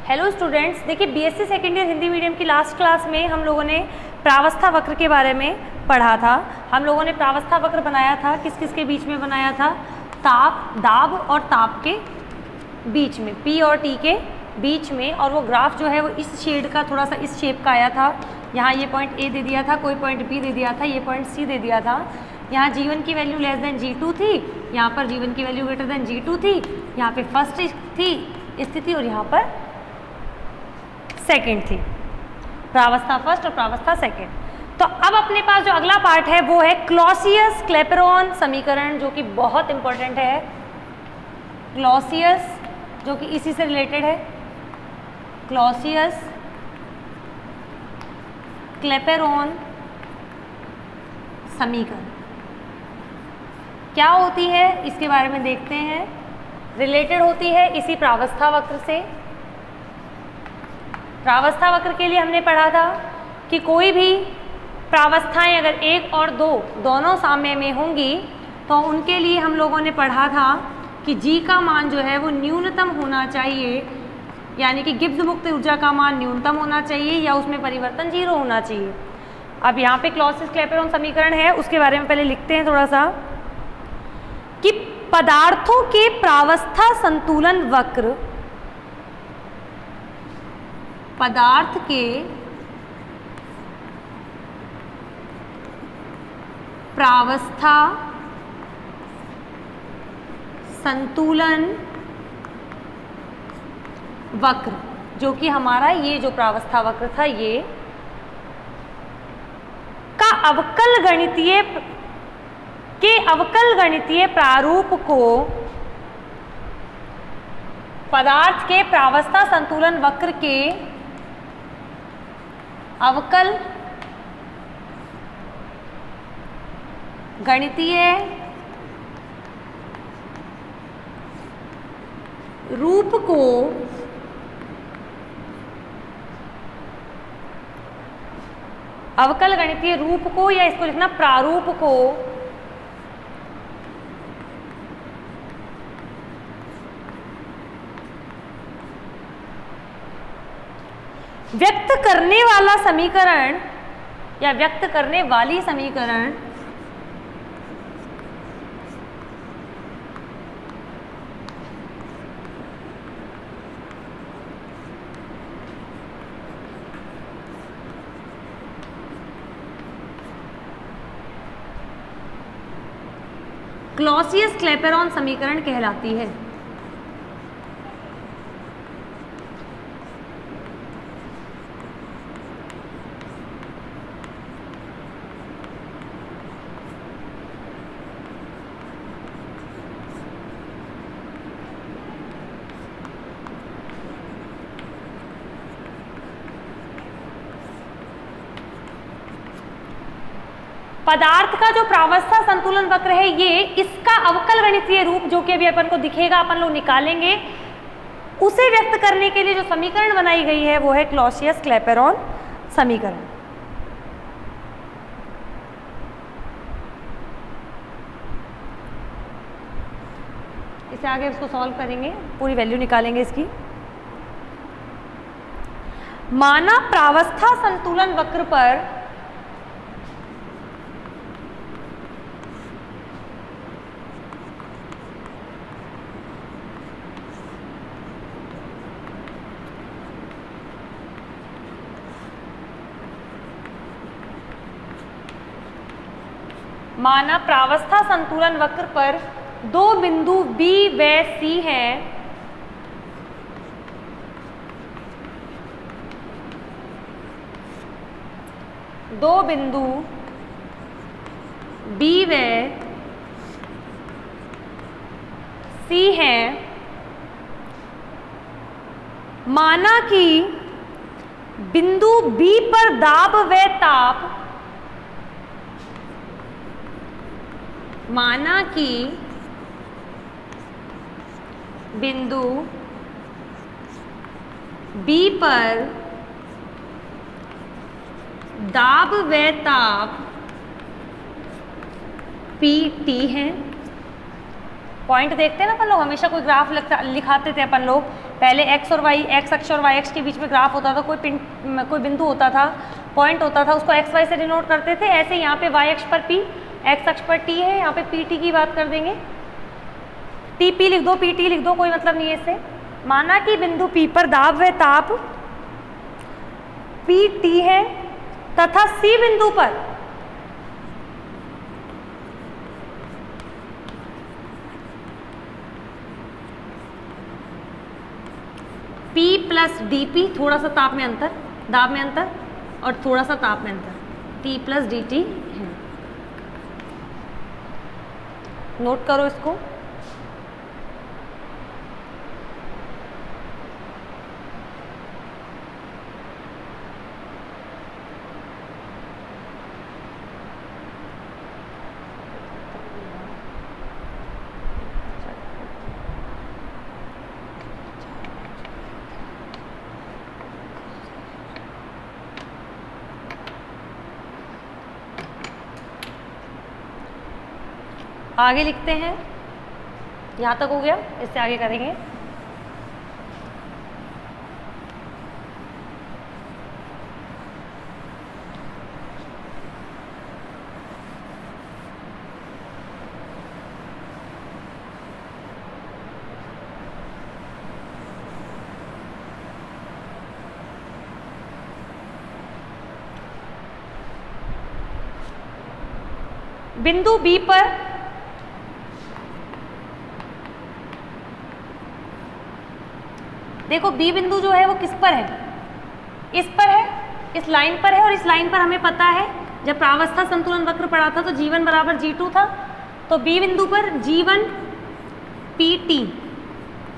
Hello students, देखिए BSc second year Hindi medium की last class में हम लोगों ने प्रावस्था वक्र के बारे में पढ़ा था। हम लोगों ने प्रावस्था वक्र बनाया था, किस किस के बीच में बनाया था? ताप, दाब और ताप के बीच में, पी और टी के बीच में। और वो ग्राफ जो है वो इस शेड का, थोड़ा सा इस शेप का आया था। यहाँ ये पॉइंट ए दे दिया था, कोई पॉइंट बी दे दिया था, ये पॉइंट सी दे दिया था। यहाँ G1 की वैल्यू लेस देन G2 थी, यहाँ पर G1 की वैल्यू ग्रेटर देन G2 थी, यहाँ पे फर्स्ट थी स्थिति और यहाँ पर सेकेंड थी, प्रावस्था फर्स्ट और प्रावस्था सेकेंड। तो अब अपने पास जो अगला पार्ट है वो है क्लॉसियस क्लेपेरॉन समीकरण, जो कि बहुत इंपॉर्टेंट है। क्लॉसियस जो कि इसी से रिलेटेड है, क्लॉसियस क्लेपेरॉन समीकरण क्या होती है इसके बारे में देखते हैं। रिलेटेड होती है इसी प्रावस्था वक्र से। प्रावस्था वक्र के लिए हमने पढ़ा था कि कोई भी प्रावस्थाएं अगर एक और दो दोनों साम्य में होंगी तो उनके लिए हम लोगों ने पढ़ा था कि G का मान जो है वो न्यूनतम होना चाहिए, यानी कि गिब्स मुक्त ऊर्जा का मान न्यूनतम होना चाहिए या उसमें परिवर्तन 0 होना चाहिए। अब यहाँ पे क्लॉसियस क्लेपेरॉन समीकरण है, उसके बारे में पहले लिखते हैं थोड़ा सा कि पदार्थों के प्रावस्था संतुलन वक्र, पदार्थ के प्रावस्था संतुलन वक्र, जो कि हमारा ये जो प्रावस्था वक्र था ये का अवकल गणितीय प्रारूप को पदार्थ के प्रावस्था संतुलन वक्र के अवकल गणितीय रूप को अवकल गणितीय रूप को, या इसको लिखना प्रारूप को, व्यक्त करने वाला समीकरण या व्यक्त करने वाली समीकरण क्लॉसियस क्लेपेरॉन समीकरण कहलाती है। पदार्थ का जो प्रावस्था संतुलन वक्र है ये, इसका अवकल गणितीय रूप जो कि अभी अपन को दिखेगा, अपन लोग निकालेंगे, उसे व्यक्त करने के लिए जो समीकरण बनाई गई है वो है क्लॉसियस क्लेपेरॉन समीकरण। इसे आगे इसको सॉल्व करेंगे, पूरी वैल्यू निकालेंगे इसकी। माना प्रावस्था संतुलन वक्र पर प्रावस्था संतुलन वक्र पर दो बिंदु B व C हैं। दो बिंदु B व C हैं। माना कि बिंदु B पर दाब व ताप, माना कि बिंदु B पर दाब व ताप PT है पॉइंट देखते हैं ना अपन लोग, हमेशा कोई ग्राफ लिखाते थे अपन लोग, पहले एक्स और वाई, एक्स अक्ष और वाई अक्ष के बीच में ग्राफ होता था, कोई बिंदु होता था, पॉइंट होता था, उसको एक्स वाई से डिनोट करते थे। ऐसे यहाँ पे वाई अक्ष पर पी, एक्स अक्ष पर टी है, यहाँ पे पी टी की बात कर देंगे, टी पी लिख दो, पी टी लिख दो, कोई मतलब नहीं है इससे। माना कि बिंदु पी पर दाब व ताप पी टी है तथा सी बिंदु पर P प्लस डी पी, थोड़ा सा ताप में अंतर, दाब में अंतर और थोड़ा सा ताप में अंतर, T प्लस डी टी है। नोट करो इसको। आगे लिखते हैं, यहाँ तक हो गया, इससे आगे करेंगे। बिंदु बी पर देखो, बी बिंदु जो है वो किस पर है, इस पर है, इस लाइन पर है, और इस लाइन पर हमें पता है जब प्रावस्था संतुलन वक्र पढ़ा था तो G1 बराबर G2 था, तो बी बिंदु पर G1 PT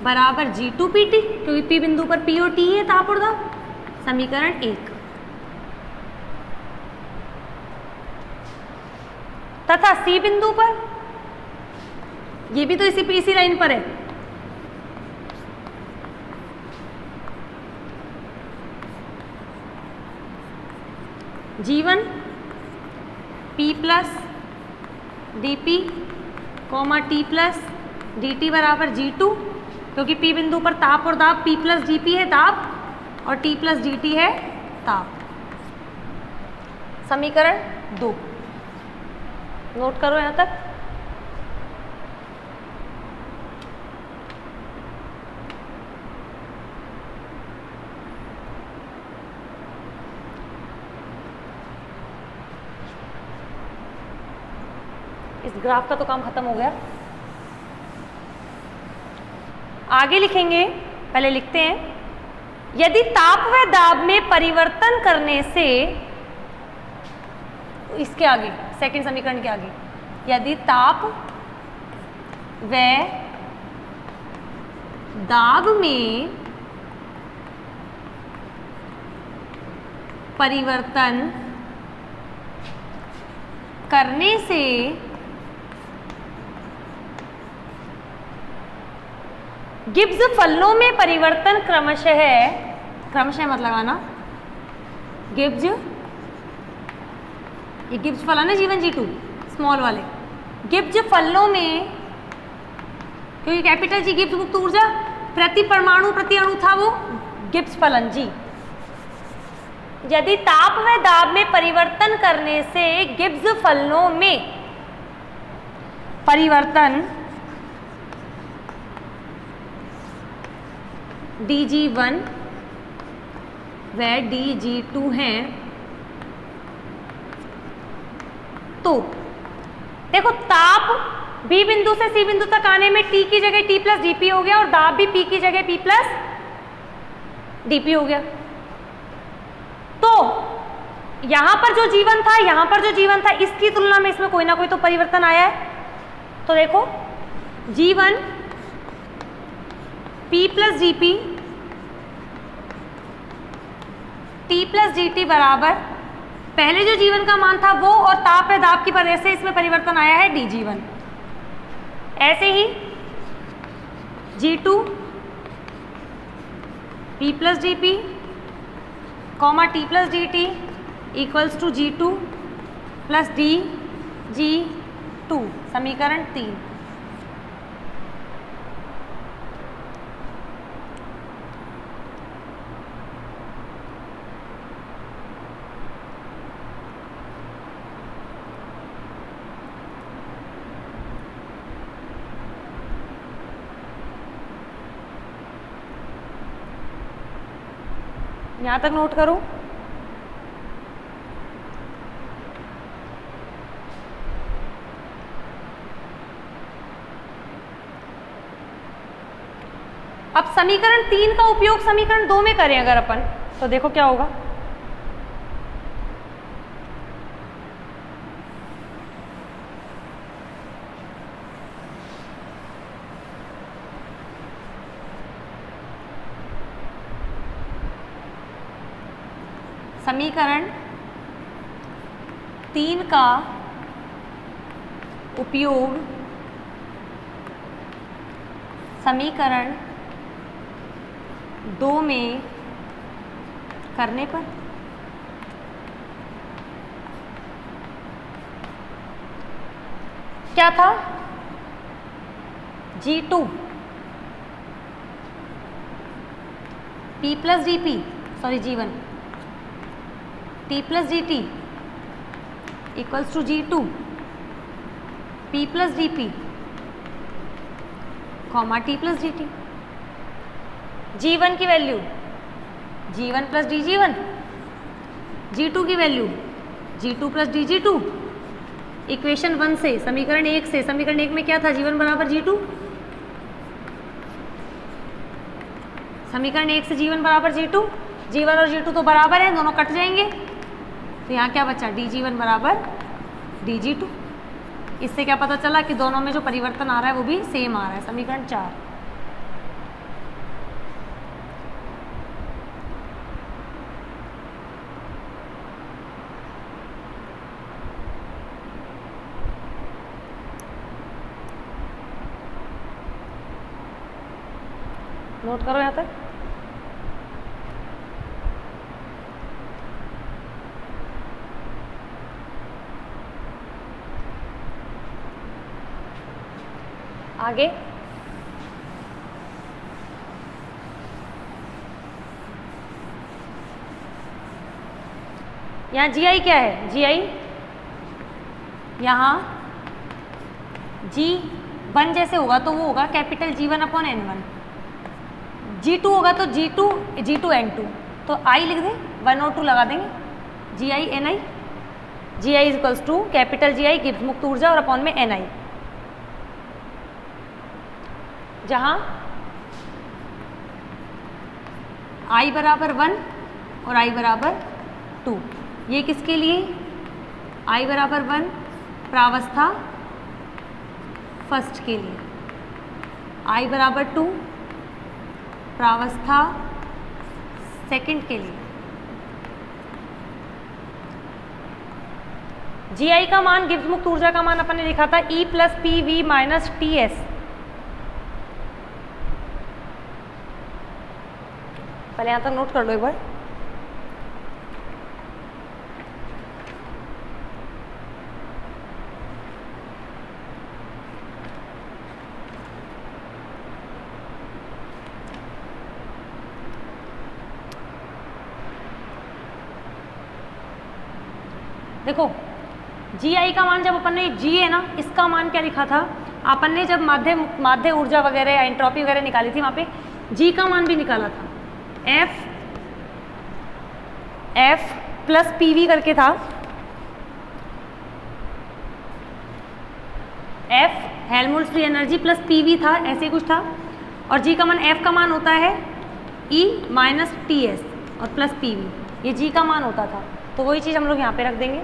बराबर G2 PT, क्योंकि पी बिंदु पर P और T है, ताप और दाब। समीकरण 1। तथा सी बिंदु पर, ये भी तो इसी लाइन पर है, G1 P plus D P coma T plus D T बराबर G2, क्योंकि P बिंदु पर ताप और दाब, P प्लस डी पी है ताप और T प्लस डी टी है ताप। समीकरण 2। नोट करो यहाँ तक। इस ग्राफ का तो काम खत्म हो गया। आगे लिखेंगे, पहले लिखते हैं, यदि ताप व दाब में परिवर्तन करने से, इसके आगे सेकंड समीकरण के आगे, यदि ताप व दाब में परिवर्तन करने से गिब्स फलनों में परिवर्तन क्रमशः मत लगाना, गिब्स, ये गिब्स फलन है G1 G2 स्मॉल वाले, गिब्स फलनों में, क्योंकि कैपिटल G गिब्स मुक्त ऊर्जा प्रति परमाणु प्रति अणु था, वो गिब्स फलन G। यदि ताप व दाब में परिवर्तन करने से गिब्स फलनों में परिवर्तन DG1 व DG2 हैं, तो देखो ताप B बिंदु से C बिंदु तक आने में T की जगह T प्लस DP हो गया और दाब भी P की जगह P प्लस DP हो गया। तो यहां पर जो G1 था, यहां पर जो G1 था, इसकी तुलना में इसमें कोई ना कोई तो परिवर्तन आया है। तो देखो G1 P plus D P T plus D T बराबर, पहले जो G1 का मान था वो और ताप है दाब की वजह से इसमें परिवर्तन आया है DG1। ऐसे ही G2 P plus D P comma T plus D T equals to G2 plus DG2, समीकरण 3। यहाँ तक नोट करो। अब समीकरण 3 का उपयोग समीकरण 2 में करें अगर अपन, तो देखो क्या होगा। समीकरण 3 का उपयोग समीकरण 2 में करने पर क्या था, G2 P plus D P, sorry G1 T plus D T equals to G2 P plus D P comma T plus D T. G1 की value G1 plus D G1, G2 की value G2 plus D G2। Equation 1 से समीकरण 1 से, समीकरण 1 में क्या था, G1 बराबर G2, समीकरण 1 से G1 बराबर G2, G1 और G2 तो बराबर है, दोनों कट जाएंगे, तो यहाँ क्या बचा, DG1 बराबर DG2। इससे क्या पता चला कि दोनों में जो परिवर्तन आ रहा है वो भी सेम आ रहा है। समीकरण 4, नोट करो यहाँ तक। आगे यहाँ GI क्या है, GI यहाँ G1 जैसे होगा तो वो होगा capital G1 upon N1, G2 होगा तो G2 N2, तो I लिख दें, 1 और 2 लगा देंगे, GI NI, GI equals to capital GI Gibbs मुक्त ऊर्जा और अपॉन में NI, जहाँ I बराबर 1 और I बराबर 2। ये किसके लिए, I बराबर 1 प्रावस्था फर्स्ट के लिए, I बराबर 2 प्रावस्था सेकंड के लिए। GI का मान, गिब्स मुक्त ऊर्जा का मान अपन ने लिखा था E plus P V minus T S. पहले यहाँ तक नोट कर लो एक बार। देखो GI का मान, जब अपन ने G है ना, इसका मान क्या लिखा था अपन ने, जब माध्य ऊर्जा वगैरह या एंट्रोपी वगैरह निकाली थी, वहाँ पे G का मान भी निकाला था, F प्लस PV करके था, F Helmholtz free energy plus PV था, ऐसे कुछ था, और G का मान, F का मान होता है E माइनस TS और प्लस PV, ये G का मान होता था। तो वही चीज़ हम लोग यहाँ पे रख देंगे।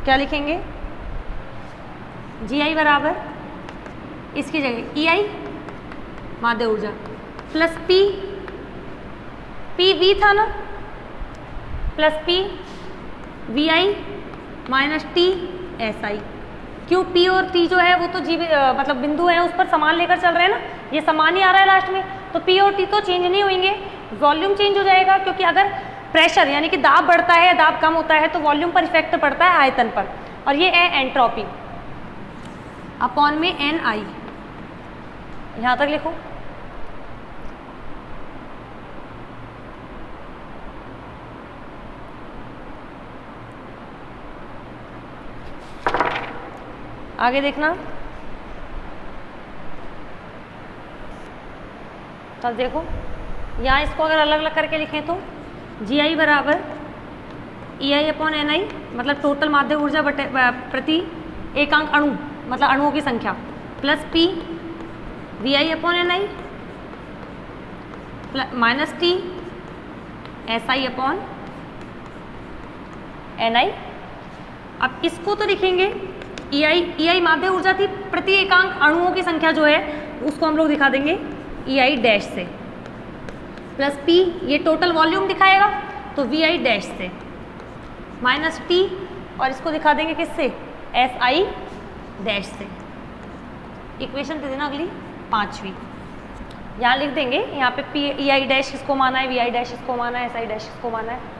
क्या लिखेंगे, GI बराबर इसकी जगह EI माध्य ऊर्जा प्लस PV था ना, प्लस VI माइनस TSI। क्यों, P और T जो है वो तो मतलब बिंदु है, उस पर समान लेकर चल रहे हैं ना, ये समान ही आ रहा है लास्ट में, तो P और T तो चेंज नहीं होंगे, वॉल्यूम चेंज हो जाएगा, क्योंकि अगर प्रेशर यानी कि दाब बढ़ता है, दाब कम होता है, तो वॉल्यूम पर इफेक्ट पड़ता है आयतन पर, और ये है एंट्रोपी अपॉन में NI। यहाँ तक लिखो। आगे देखना, तब देखो यहाँ इसको अगर अलग अलग करके लिखें तो GI बराबर EI अपॉन NI, मतलब टोटल माध्य ऊर्जा प्रति एकांक अणु, मतलब अणुओं की संख्या, plus P VI upon NI minus T SI upon NI। अब इसको तो लिखेंगे EI माध्य ऊर्जा थी, प्रति एकांक अणुओं की संख्या जो है उसको हम लोग दिखा देंगे EI डैश से, प्लस P ये टोटल वॉल्यूम दिखाएगा तो VI डैश से, माइनस T और इसको दिखा देंगे किससे, SI डैश से। इक्वेशन दे देना अगली 5वीं, यहाँ लिख देंगे, यहाँ पे EI डैश किसको माना है, VI डैश किसको माना है, SI डैश किसको माना है।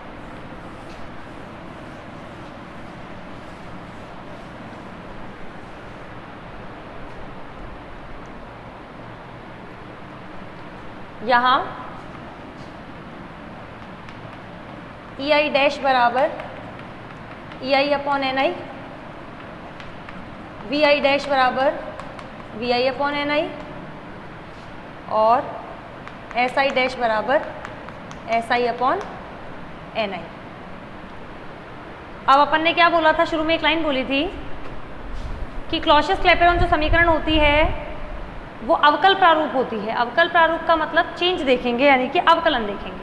यहाँ EI डैश बराबर EI upon NI, VI dash बराबर VI अपॉन NI और SI डैश बराबर SI अपॉन NI। अब अपन ने क्या बोला था, शुरू में एक लाइन बोली थी कि क्लॉसियस-क्लैपेरॉन जो समीकरण होती है वो अवकल प्रारूप होती है। अवकल प्रारूप का मतलब चेंज देखेंगे, यानी कि अवकलन देखेंगे।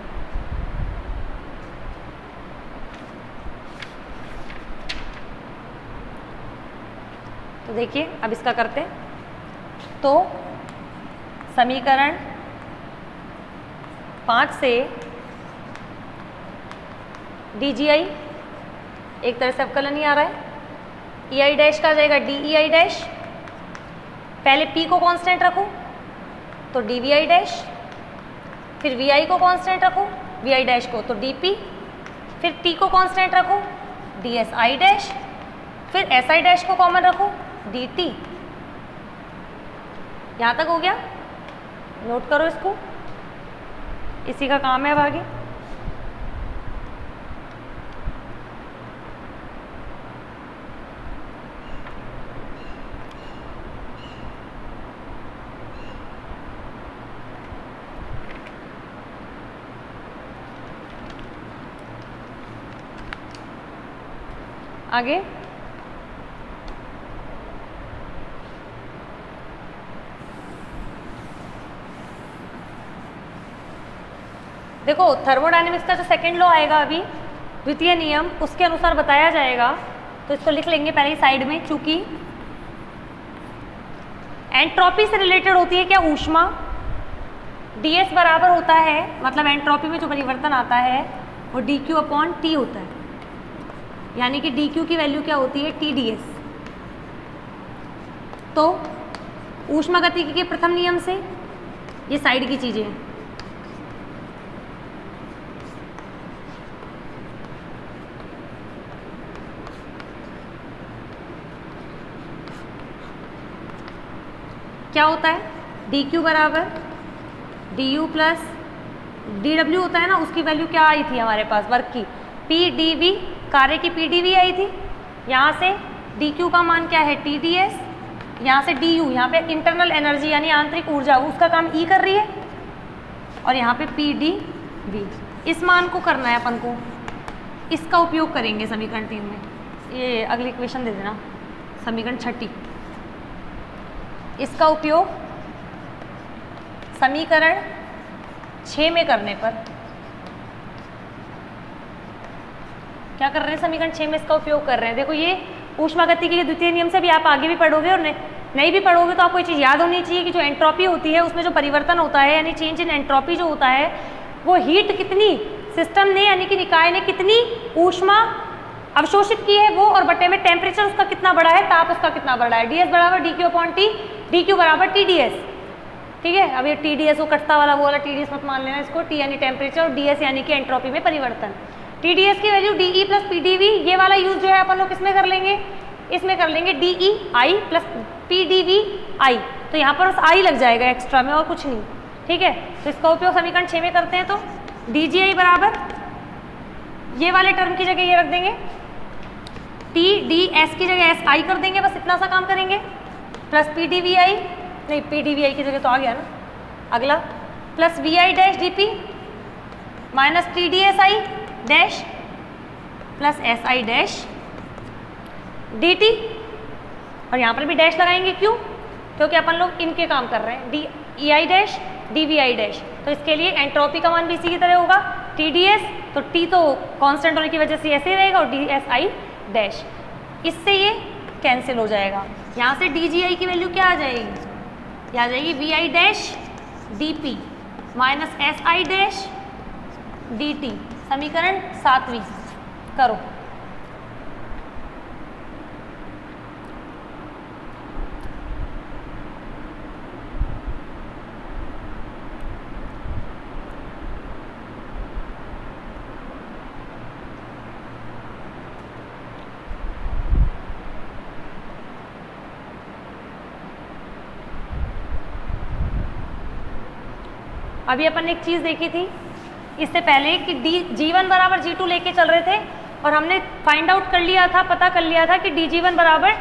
तो देखिए अब इसका करते हैं। तो समीकरण 5 से DGI एक तरह से अवकलन ही आ रहा है, EI डैश का आ जाएगा DEI डैश, पहले P को कांस्टेंट रखूं तो DVI डैश, फिर VI को कांस्टेंट रखूं VI डैश को तो DP, फिर T को कांस्टेंट रखूं DSI डैश, फिर SI डैश को कॉमन रखूं DT। यहाँ तक हो गया, नोट करो इसको, इसी का काम है अब आगे। आगे देखो, थर्मोडायनेमिक्स का जो सेकंड लॉ आएगा अभी, द्वितीय नियम, उसके अनुसार बताया जाएगा। तो इसको लिख लेंगे पहले ही साइड में, चूंकि एंट्रोपी से रिलेटेड होती है क्या, ऊष्मा। ds बराबर होता है, मतलब एंट्रोपी में जो परिवर्तन आता है वो dq अपॉन t होता है, यानी कि dq की वैल्यू क्या होती है, TdS। तो ऊष्मागतिकी के प्रथम नियम से ये साइड की चीजें हैं। क्या होता है, dq बराबर du प्लस dw होता है ना, उसकी वैल्यू क्या आई थी हमारे पास, वर्क की pdv, कार्य की pdv आई थी। यहाँ से dq का मान क्या है, TdS, यहाँ से du, यहाँ पे इंटरनल एनर्जी यानी आंतरिक ऊर्जा, उसका काम E कर रही है, और यहाँ पे pdv, इस मान को करना है अपन को, इसका उपयोग करेंगे समीकरण 3 में। ये अगली इक्वेशन दे देना, समीकरण 6, इसका उपयोग समीकरण 6 में करने पर क्या कर रहे हैं, समीकरण 6 में इसका उपयोग कर रहे हैं। देखो ये ऊष्मागतिकी के द्वितीय नियम से भी आप आगे भी पढ़ोगे और नहीं भी पढ़ोगे तो आपको ये चीज़ याद होनी चाहिए कि जो एंट्रोपी होती है उसमें जो परिवर्तन होता है, यानी चेंज इन एंट्रोपी जो होता है, वो हीट कितनी सिस्टम ने यानी कि निकाय ने कितनी ऊष्मा अवशोषित की है वो, और बटे में टेम्परेचर उसका कितना बड़ा है, ताप उसका कितना बड़ा है। ds बराबर dq अपॉन t, dq बराबर TdS। ठीक है, अब ये TdS वो कटता वाला वो वाला TdS मत मान लेना इसको, T यानी टेम्परेचर और DS यानी कि एंट्रोपी में परिवर्तन। TdS की वैल्यू dE प्लस PdV, ये वाला यूज जो है अपन लोग किसमें कर लेंगे, इसमें कर लेंगे DEI प्लस PdVI, तो यहाँ पर बस I लग जाएगा एक्स्ट्रा में और कुछ नहीं। ठीक है, तो इसका उपयोग समीकरण 6 में करते हैं। तो DGI बराबर ये वाले टर्म की जगह ये रख देंगे, TdS की जगह SI कर देंगे, बस इतना सा काम करेंगे, प्लस PdVI, नहीं PdVI की जगह तो आ गया ना, अगला plus V I dash D P minus T D S I dash plus S I dash D T, और यहाँ पर भी डैश लगाएंगे, क्यों? क्योंकि अपन लोग इनके काम कर रहे हैं, D E I dash D V I dash, तो इसके लिए एंट्रोपी का मान भी इसी की तरह होगा, टी डी एस, तो टी तो कांस्टेंट होने की वजह से ऐसे ही रहेगा, और डी एस आई डैश, इससे ये कैंसिल हो जाएगा। यहाँ से डी जी आई की वैल्यू क्या आ जाएगी? ये आ जाएगी V I dash D P minus S I dash D T. समीकरण 7वीं करो। अभी अपन ने एक चीज़ देखी थी इससे पहले कि G1 बराबर G2 लेके चल रहे थे, और हमने फाइंड आउट कर लिया था, पता कर लिया था कि DG1 बराबर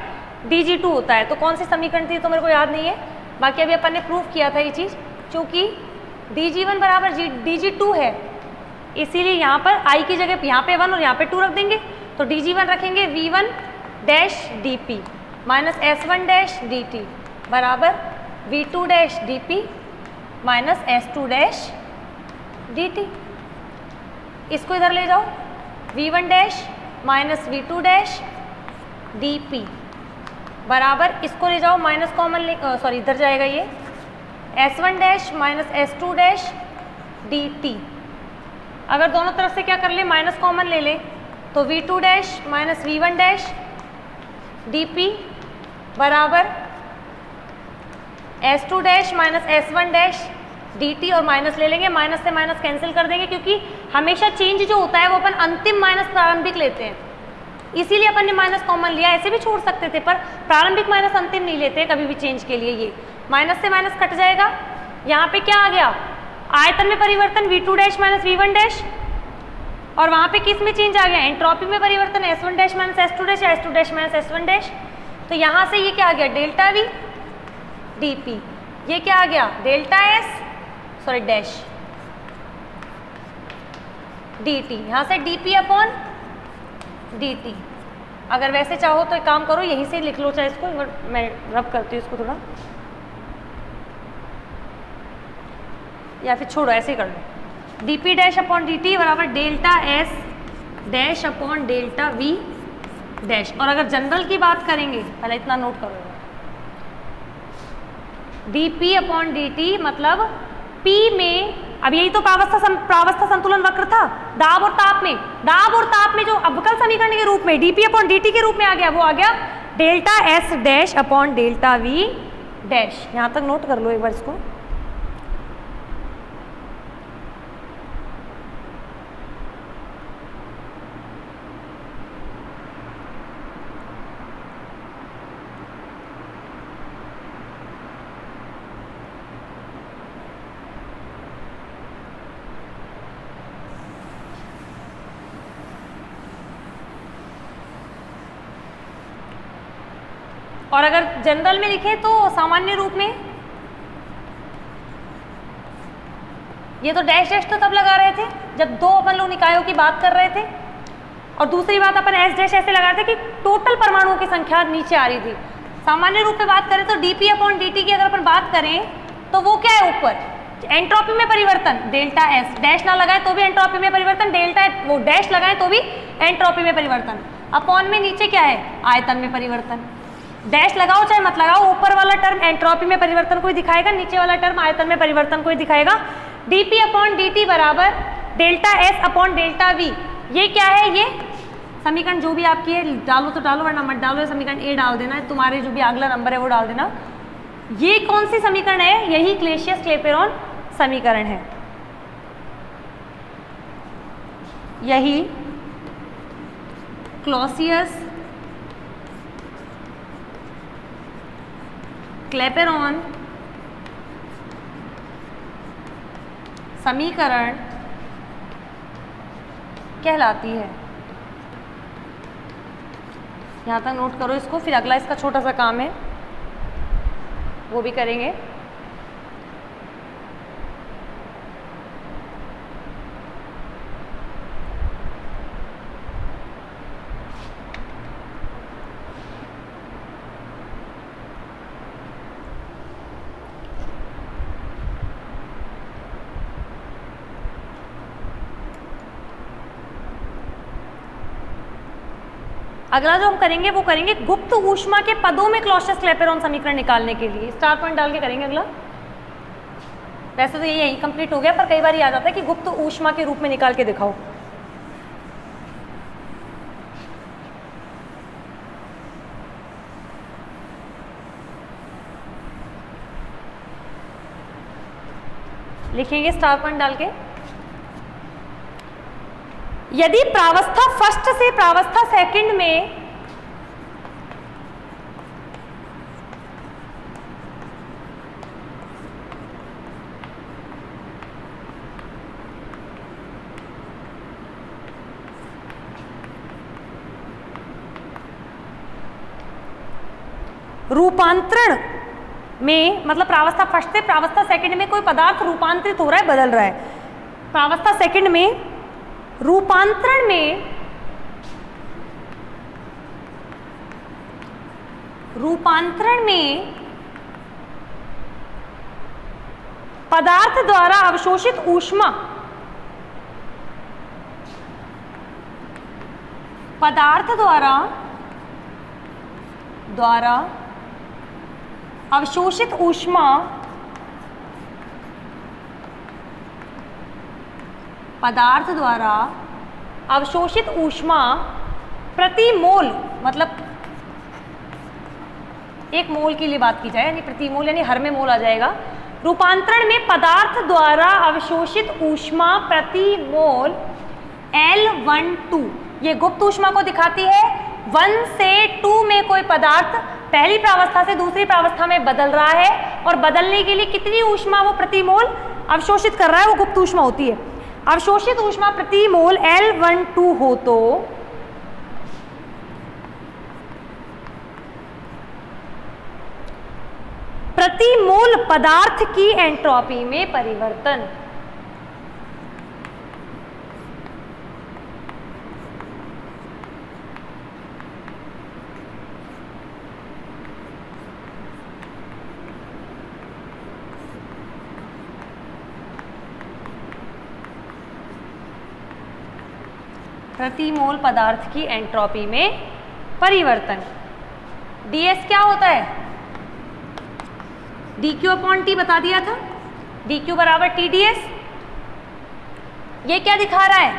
DG2 होता है। तो कौन सी समीकरण थी तो मेरे को याद नहीं है, बाकी अभी अपन ने प्रूफ किया था ये चीज़। क्योंकि DG1 बराबर DG2 है, इसीलिए यहाँ पर I की जगह यहाँ पे 1 और यहाँ पे 2 रख देंगे, तो DG1 रखेंगे V1 dash DP minus S1 dash DT बराबर V2 dash DP minus S2 dash DT। इसको इधर ले जाओ, V1 dash minus V2 dash DP बराबर, इसको ले जाओ माइनस कॉमन, सॉरी इधर जाएगा ये, S1 dash minus S2 dash DT। अगर दोनों तरफ से क्या कर ले, माइनस कॉमन ले ले, तो V2 dash minus V1 dash DP बराबर S2 dash minus S1 dash DT, और माइनस ले लेंगे, माइनस से माइनस कैंसिल कर देंगे, क्योंकि हमेशा चेंज जो होता है वो अपन अंतिम माइनस प्रारंभिक लेते हैं, इसीलिए अपन ने माइनस कॉमन लिया। ऐसे भी छोड़ सकते थे, पर प्रारंभिक माइनस अंतिम नहीं लेते कभी भी चेंज के लिए। ये माइनस से माइनस कट जाएगा, यहाँ पे क्या आ गया, आयतन में परिवर्तन V2 dash minus V1 dash, और वहाँ पे किस में चेंज आ गया, एंट्रोपी में परिवर्तन S1 dash minus S2 dash, S2 dash minus S1 dash. तो यहाँ से ये क्या आ गया, डेल्टा V DP, ये क्या आ गया, delta S sorry dash DT, यहाँ से DP अपॉन DT। अगर वैसे चाहो तो एक काम करो, यहीं से लिख लो चाहे इसको, मैं रब करती हूँ इसको थोड़ा, या फिर छोड़ो ऐसे ही कर लो। DP डैश अपॉन DT बराबर delta S dash upon delta V dash. और अगर जनरल की बात करेंगे, पहले इतना नोट करो, DP अपॉन DT मतलब P में, अब यही तो प्रावस्था संतुलन वक्र था, दाब और ताप में जो अवकल समीकरण के रूप में DP अपॉन DT के रूप में आ गया, वो आ गया delta S dash upon delta V dash. यहाँ तक नोट कर लो एक बार इसको। और अगर जनरल में लिखे तो सामान्य रूप में ये तो डैश डैश तो तब लगा रहे थे जब दो अपन लोग निकायों की बात कर रहे थे, और दूसरी बात अपन एस डैश ऐसे लगा रहे थे कि टोटल परमाणुओं की संख्या नीचे आ रही थी। सामान्य रूप में बात करें तो डीपी अपॉन डीटी की अगर अपन बात करें तो वो क्या है, ऊपर एंट्रोपी में परिवर्तन डेल्टा एस, डैश ना लगाए तो भी एंट्रोपी में परिवर्तन, डेल्टा वो डैश लगाए तो भी एंट्रोपी में परिवर्तन, अपॉन में नीचे क्या है, आयतन में परिवर्तन। डैश लगाओ चाहे मत लगाओ, ऊपर वाला टर्म एंट्रोपी में परिवर्तन को ही दिखाएगा, नीचे वाला टर्म आयतन में परिवर्तन को ही दिखाएगा। डीपी अपॉन डीटी बराबर delta S upon delta we. ये क्या है, ये समीकरण जो भी आपकी है डालो तो डालो, वरना मत डालो, समीकरण ए डाल देना, तुम्हारे जो भी अगला नंबर है वो डाल देना। ये कौन सी समीकरण है, यही क्लेशियस क्लेपेरॉन समीकरण है, यही क्लॉसियस क्लेपेरॉन समीकरण कहलाती है। यहाँ तक नोट करो इसको, फिर अगला इसका छोटा सा काम है वो भी करेंगे। अगला जो हम करेंगे वो करेंगे गुप्त ऊष्मा के पदों में क्लॉसियस क्लैपेरॉन समीकरण निकालने के लिए। स्टार पॉइंट डाल के करेंगे अगला। वैसे तो ये यही कंप्लीट हो गया, पर कई बार ये आ जाता है कि गुप्त ऊष्मा के रूप में निकाल के दिखाओ। लिखेंगे स्टार पॉइंट डाल के। यदि प्रावस्था फर्स्ट से प्रावस्था सेकंड में रूपांतरण में, मतलब प्रावस्था फर्स्ट से प्रावस्था सेकंड में कोई पदार्थ रूपांतरित हो रहा है, बदल रहा है। प्रावस्था सेकंड में रूपांतरण में पदार्थ द्वारा अवशोषित ऊष्मा, पदार्थ द्वारा अवशोषित ऊष्मा पदार्थ द्वारा अवशोषित ऊष्मा प्रति मोल, मतलब एक मोल के लिए बात की जाए, यानी प्रति मोल यानी हर में मोल आ जाएगा। रूपांतरण में पदार्थ द्वारा अवशोषित ऊष्मा प्रति मोल L12, ये गुप्त ऊष्मा को दिखाती है। 1 से 2 में कोई पदार्थ पहली प्रावस्था से दूसरी प्रावस्था में बदल रहा है, और बदलने के लिए कितनी ऊष्मा वो प्रति मोल अवशोषित कर रहा है, वो गुप्त ऊष्मा होती है। अवशोषित ऊष्मा प्रति मोल L12 हो तो प्रति मोल पदार्थ की एंट्रोपी में परिवर्तन। प्रति मोल पदार्थ की एंट्रोपी में परिवर्तन। ds क्या होता है? dq/t बता दिया था, dq बराबर TdS। ये क्या दिखा रहा है?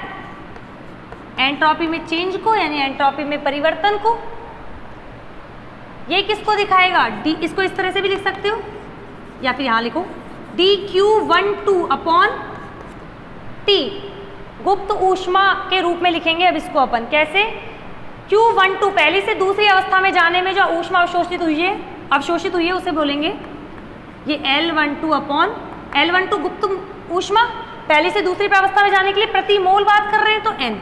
एंट्रोपी में चेंज को, यानी एंट्रोपी में परिवर्तन को। ये किसको दिखाएगा? इसको इस तरह से भी लिख सकते हो, या फिर यहां लिखो dq12/T, गुप्त ऊष्मा के रूप में लिखेंगे अब इसको अपन। कैसे? Q12 पहली से दूसरी अवस्था में जाने में जो ऊष्मा अवशोषित हुई है उसे बोलेंगे ये L12 गुप्त ऊष्मा, पहली से दूसरी प्रावस्था में जाने के लिए प्रति मोल बात कर रहे हैं तो N,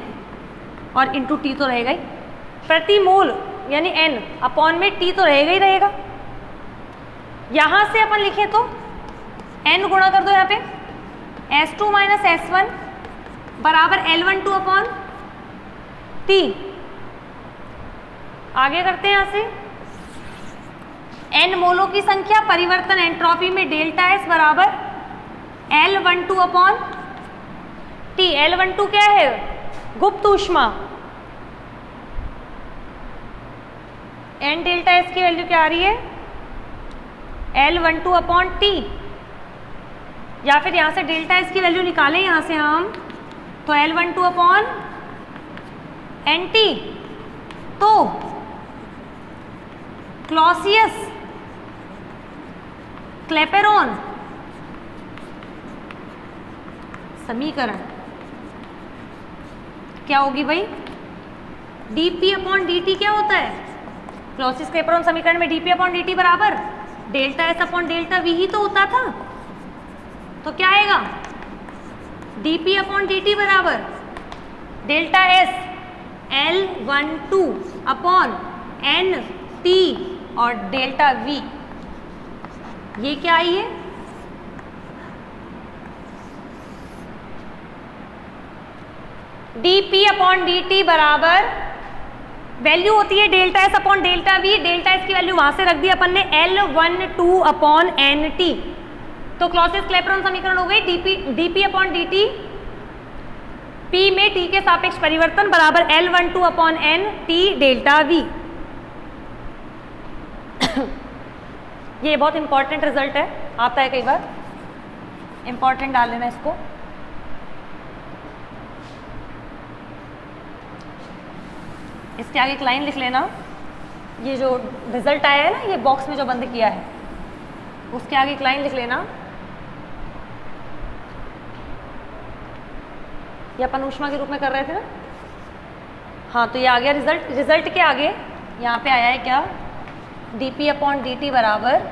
और इंटू T तो रहेगा ही। प्रति मोल यानी N अपॉन में T तो रहेगा ही रहेगा। यहां से अपन लिखें तो N गुणा कर दो यहाँ पे, S2 - S1 बराबर L12/T। आगे करते हैं यहां से, N मोलों की संख्या, परिवर्तन एंट्रोपी में डेल्टा S बराबर L12/T। L12 क्या है? गुप्त ऊष्मा। N डेल्टा S की वैल्यू क्या आ रही है? L12/T, या फिर यहां से डेल्टा S की वैल्यू निकालें यहां से हम, तो L12/NT। तो क्लॉसियस क्लैपेरॉन समीकरण क्या होगी भाई? dp/dt क्या होता है? क्लॉसियस क्लैपेरॉन समीकरण में dp/dt बराबर delta S upon delta V ही तो होता था। तो क्या आएगा? dp/dt बराबर डेल्टा S L12/NT और डेल्टा V। ये क्या आई है? dp/dt बराबर वैल्यू होती है delta S upon delta V। Delta S की वैल्यू वहां से रख दी अपन ने L12/NT। तो क्लॉसियस क्लैपेरॉन समीकरण हो गई dp/dt P में T के सापेक्ष परिवर्तन बराबर L12 upon N T delta V। ये बहुत इंपॉर्टेंट रिजल्ट है, आता है कई बार, इंपॉर्टेंट डाल लेना इसको। इसके आगे एक लाइन लिख लेना, ये जो रिजल्ट आया है ना, ये बॉक्स में जो बंद किया है, उसके आगे एक लाइन लिख लेना, ये अपन ऊष्मा के रूप में कर रहे थे ना। हाँ, तो ये आ गया रिजल्ट। रिजल्ट के आगे यहाँ पे आया है क्या, dP अपॉन dt बराबर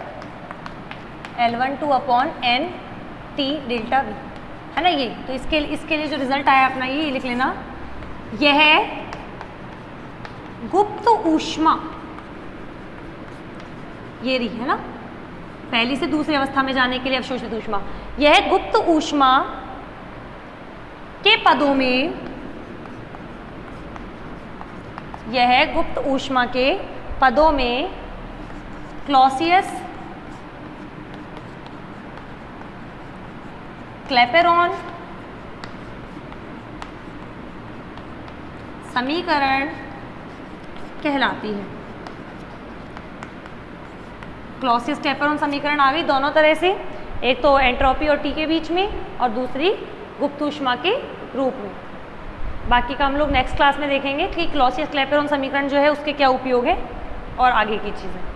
L12 upon N T delta V, है ना ये। तो इसके लिए जो रिजल्ट आया अपना ये लिख लेना, यह गुप्त ऊष्मा, ये रही है ना, पहली से दूसरी अवस्था में जाने के लिए अवशोषित ऊष्मा, यह गुप्त ऊष्मा के पदों में, यह गुप्त ऊष्मा के पदों में क्लॉसियस क्लैपेरॉन समीकरण कहलाती है। क्लॉसियस क्लैपेरॉन समीकरण आ गई दोनों तरह से, एक तो एंट्रोपी और टी के बीच में और दूसरी गुप्त ऊष्मा के रूप में। बाकी का हम लोग नेक्स्ट क्लास में देखेंगे कि क्लॉसियस क्लैपेरॉन समीकरण जो है उसके क्या उपयोग है और आगे की चीज़ें।